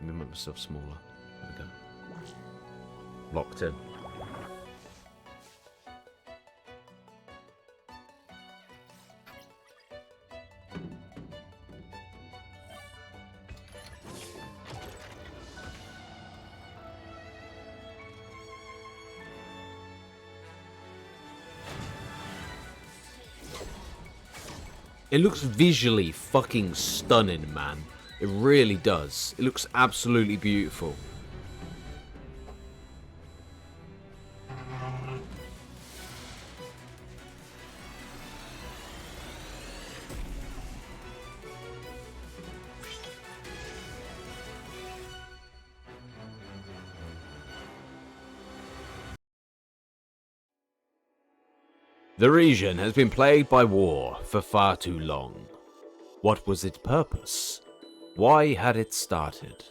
Let me make myself smaller. There we go. Locked in. It looks visually fucking stunning, man. It really does. It looks absolutely beautiful. The region has been plagued by war for far too long. What was its purpose? Why had it started?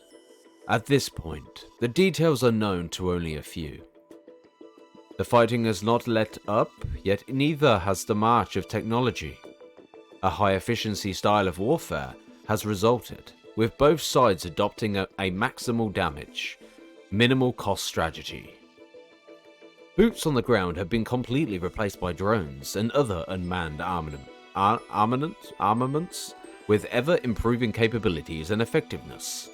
At this point, the details are known to only a few. The fighting has not let up, yet neither has the march of technology. A high-efficiency style of warfare has resulted, with both sides adopting a maximal damage, minimal cost strategy. Boots on the ground have been completely replaced by drones and other unmanned armaments with ever-improving capabilities and effectiveness.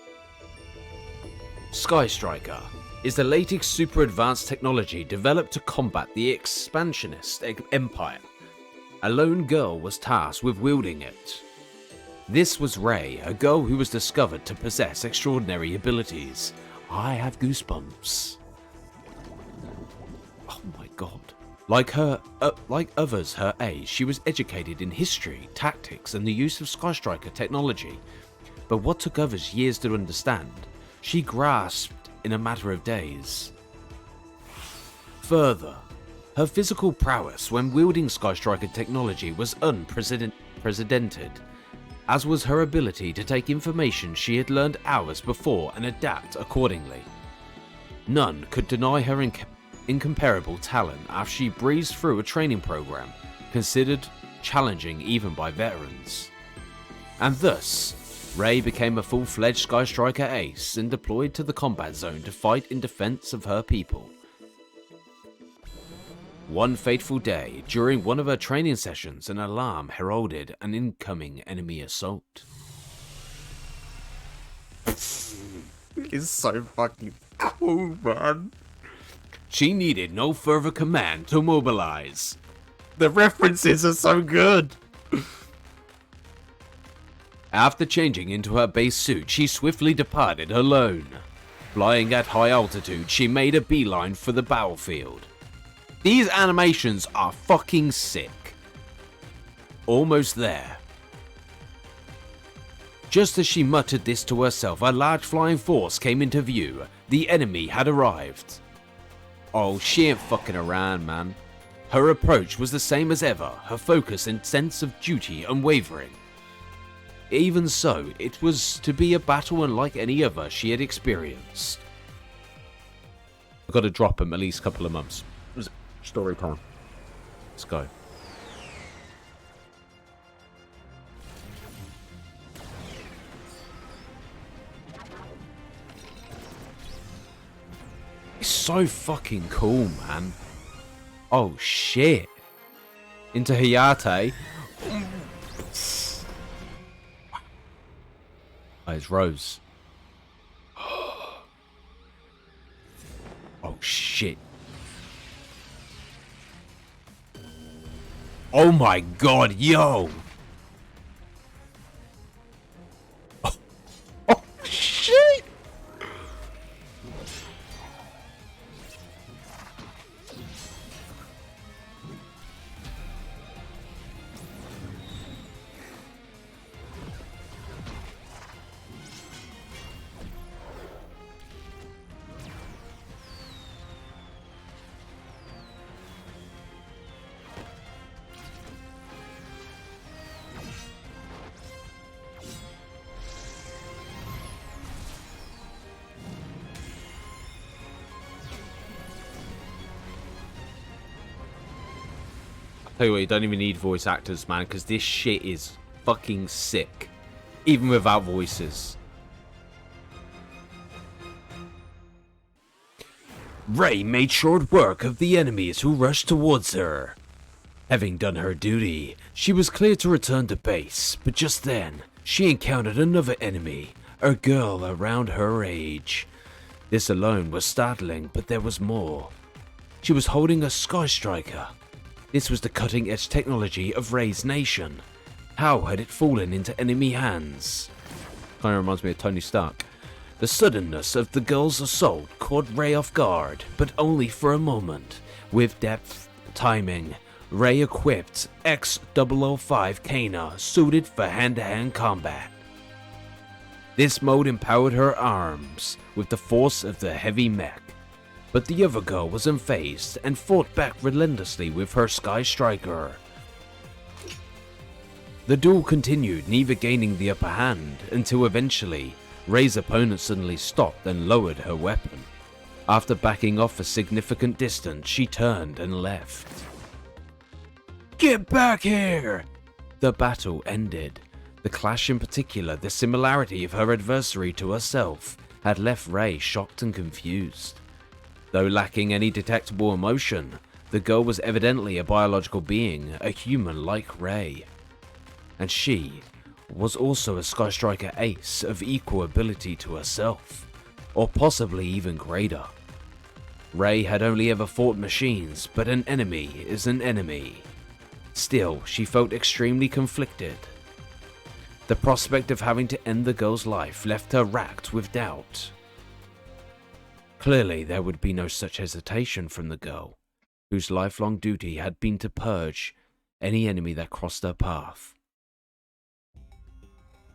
Sky Striker is the latest super-advanced technology developed to combat the expansionist empire. A lone girl was tasked with wielding it. This was Rei, a girl who was discovered to possess extraordinary abilities. I have goosebumps. Oh my god. Like others her age, she was educated in history, tactics, and the use of Sky Striker technology. But what took others years to understand, she grasped in a matter of days. Further, her physical prowess when wielding Sky Striker technology was unprecedented, as was her ability to take information she had learned hours before and adapt accordingly. None could deny her incomparable talent after she breezed through a training program considered challenging even by veterans. And thus, Rei became a full-fledged Sky Striker ace and deployed to the combat zone to fight in defense of her people. One fateful day, during one of her training sessions, an alarm heralded an incoming enemy assault. It's so fucking cool, man. She needed no further command to mobilize. The references are so good. After changing into her base suit, she swiftly departed alone. Flying at high altitude, she made a beeline for the battlefield. These animations are fucking sick. Almost there. Just as she muttered this to herself, a large flying force came into view. The enemy had arrived. Oh, she ain't fucking around, man. Her approach was the same as ever, her focus and sense of duty unwavering. Even so, it was to be a battle unlike any other she had experienced. I've got to drop him at least a couple of months. Story time. Let's go. It's so fucking cool, man. Oh shit. Into Hayate. Oh, it's Rose. Oh shit. Oh my god, yo. Oh shit. Tell you what, you don't even need voice actors, man, because this shit is fucking sick. Even without voices. Ray made short work of the enemies who rushed towards her. Having done her duty, she was cleared to return to base, but just then, she encountered another enemy, a girl around her age. This alone was startling, but there was more. She was holding a Sky Striker. This was the cutting-edge technology of Ray's nation. How had it fallen into enemy hands? Kinda reminds me of Tony Stark. The suddenness of the girl's assault caught Ray off guard, but only for a moment. With depth, timing, Ray equipped X-005 Kana, suited for hand-to-hand combat. This mode empowered her arms with the force of the heavy mech, but the other girl was unfazed and fought back relentlessly with her Sky Striker. The duel continued, neither gaining the upper hand, until eventually, Ray's opponent suddenly stopped and lowered her weapon. After backing off a significant distance, she turned and left. "Get back here!" The battle ended. The clash, in particular, the similarity of her adversary to herself, had left Ray shocked and confused. Though lacking any detectable emotion, the girl was evidently a biological being, a human like Ray. And she was also a Sky Striker ace of equal ability to herself, or possibly even greater. Ray had only ever fought machines, but an enemy is an enemy. Still, she felt extremely conflicted. The prospect of having to end the girl's life left her racked with doubt. Clearly, there would be no such hesitation from the girl, whose lifelong duty had been to purge any enemy that crossed her path.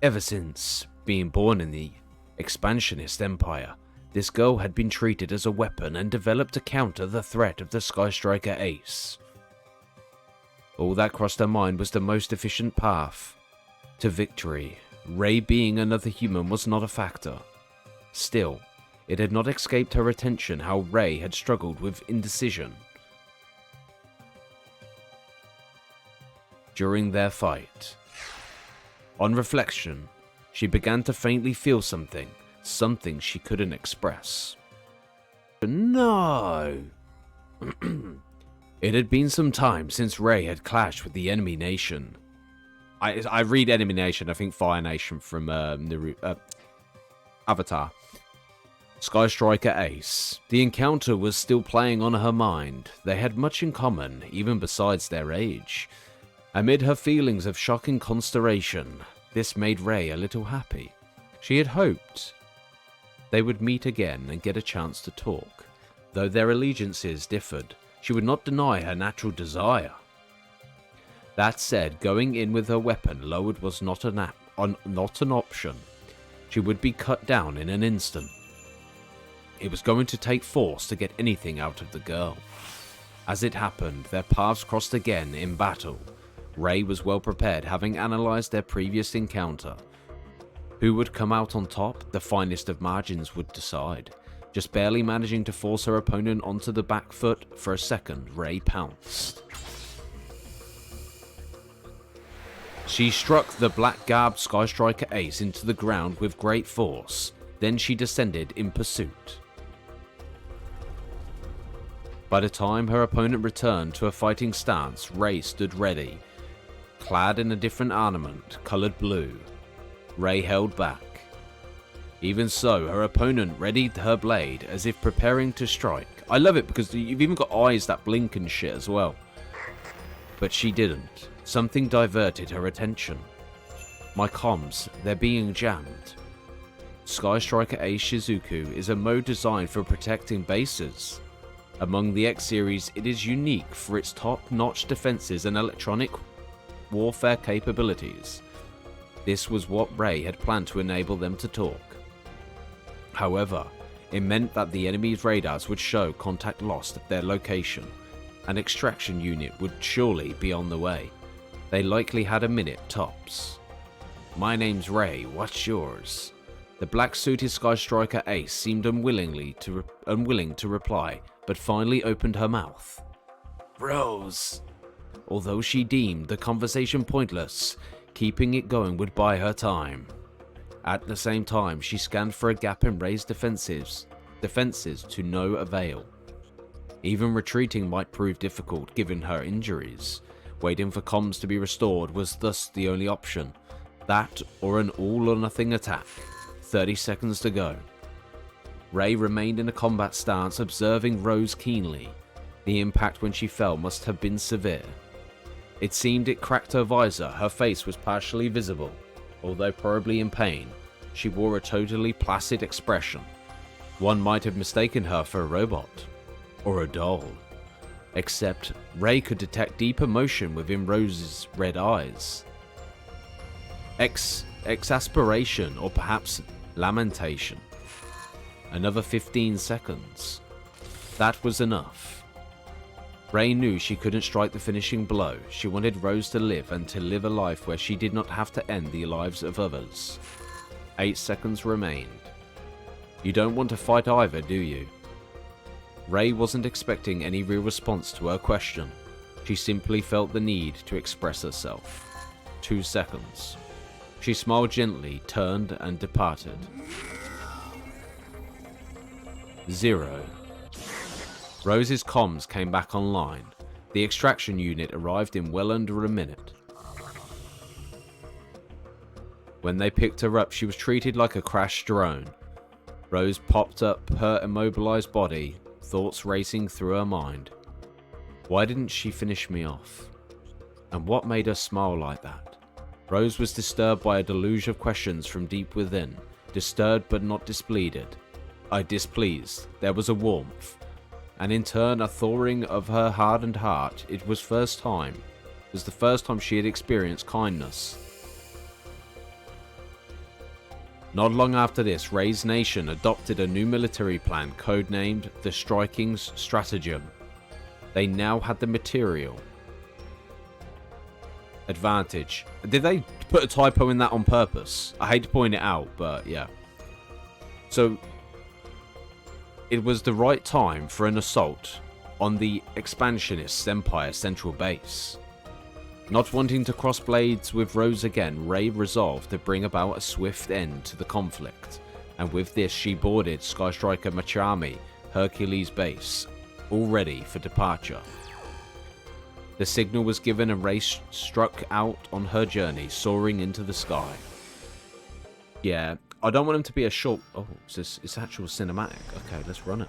Ever since being born in the expansionist empire, this girl had been treated as a weapon and developed to counter the threat of the Sky Striker ace. All that crossed her mind was the most efficient path to victory. Ray being another human was not a factor. Still, it had not escaped her attention how Ray had struggled with indecision. During their fight, on reflection, she began to faintly feel something she couldn't express. No! It had been some time since Ray had clashed with the enemy nation. I read enemy nation, I think Fire Nation from Avatar. Sky Striker ace. The encounter was still playing on her mind. They had much in common, even besides their age. Amid her feelings of shock and consternation, this made Ray a little happy. She had hoped they would meet again and get a chance to talk. Though their allegiances differed, she would not deny her natural desire. That said, going in with her weapon lowered was not an option. She would be cut down in an instant. It was going to take force to get anything out of the girl. As it happened, their paths crossed again in battle. Ray was well prepared, having analysed their previous encounter. Who would come out on top? The finest of margins would decide. Just barely managing to force her opponent onto the back foot for a second, Ray pounced. She struck the black-garbed Sky Striker ace into the ground with great force, then she descended in pursuit. By the time her opponent returned to a fighting stance, Ray stood ready, clad in a different armament, coloured blue. Ray held back. Even so, her opponent readied her blade as if preparing to strike. I love it because you've even got eyes that blink and shit as well. But she didn't. Something diverted her attention. My comms, they're being jammed. Sky Striker Ace Shizuku is a mode designed for protecting bases. Among the X series, it is unique for its top-notch defenses and electronic warfare capabilities. This was what Ray had planned to enable them to talk. However, it meant that the enemy's radars would show contact lost at their location. An extraction unit would surely be on the way. They likely had a minute tops. My name's Ray, what's yours? The black-suited Sky Striker ace seemed unwilling to reply, but finally opened her mouth. Rose. Although she deemed the conversation pointless, keeping it going would buy her time. At the same time, she scanned for a gap in Ray's defenses to no avail. Even retreating might prove difficult given her injuries. Waiting for comms to be restored was thus the only option. That or an all-or-nothing attack. 30 seconds to go. Ray remained in a combat stance, observing Rose keenly. The impact when she fell must have been severe. It seemed it cracked her visor. Her face was partially visible. Although probably in pain, she wore a totally placid expression. One might have mistaken her for a robot. Or a doll. Except Ray could detect deep emotion within Rose's red eyes. Exasperation, or perhaps lamentation. Another 15 seconds. That was enough. Ray knew she couldn't strike the finishing blow. She wanted Rose to live, and to live a life where she did not have to end the lives of others. 8 seconds remained. You don't want to fight either, do you? Ray wasn't expecting any real response to her question. She simply felt the need to express herself. 2 seconds. She smiled gently, turned and departed. 0. Rose's comms came back online. The extraction unit arrived in well under a minute. When they picked her up, she was treated like a crashed drone. Rose popped up her immobilized body, thoughts racing through her mind. Why didn't she finish me off? And what made her smile like that? Rose was disturbed by a deluge of questions from deep within, disturbed but not displeased. Displeased. There was a warmth, and in turn a thawing of her hardened heart. It was the first time she had experienced kindness. Not long after this, Ray's nation adopted a new military plan codenamed the Striking Stratagem. They now had the material advantage. Did they put a typo in that on purpose? I hate to point it out, but yeah. So it was the right time for an assault on the expansionist Empire central base. Not wanting to cross blades with Rose again, Ray resolved to bring about a swift end to the conflict, and with this she boarded Sky Striker Machami Hercules base, all ready for departure. The signal was given and Ray struck out on her journey, soaring into the sky. Yeah, I don't want him to be a short... Oh, it's actual cinematic. Okay, let's run it.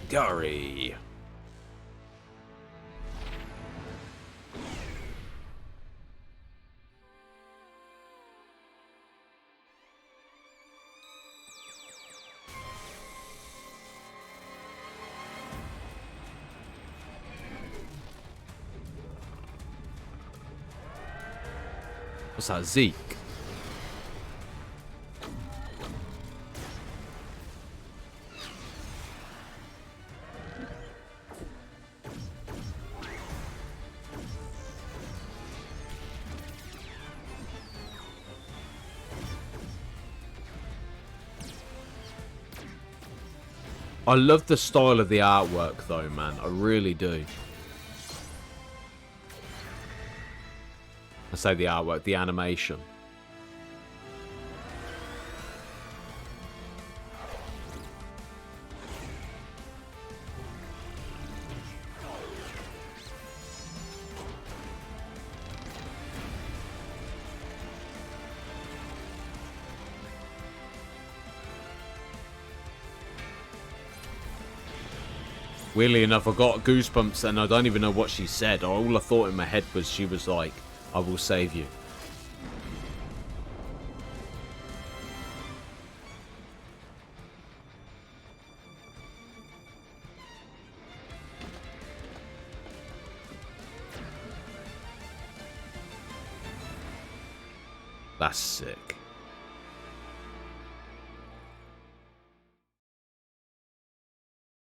Gary. What's that, Zeke? I love the style of the artwork though, man. I really do. I say the artwork, the animation. Weirdly enough, I got goosebumps and I don't even know what she said. All I thought in my head was she was like, I will save you. That's sick.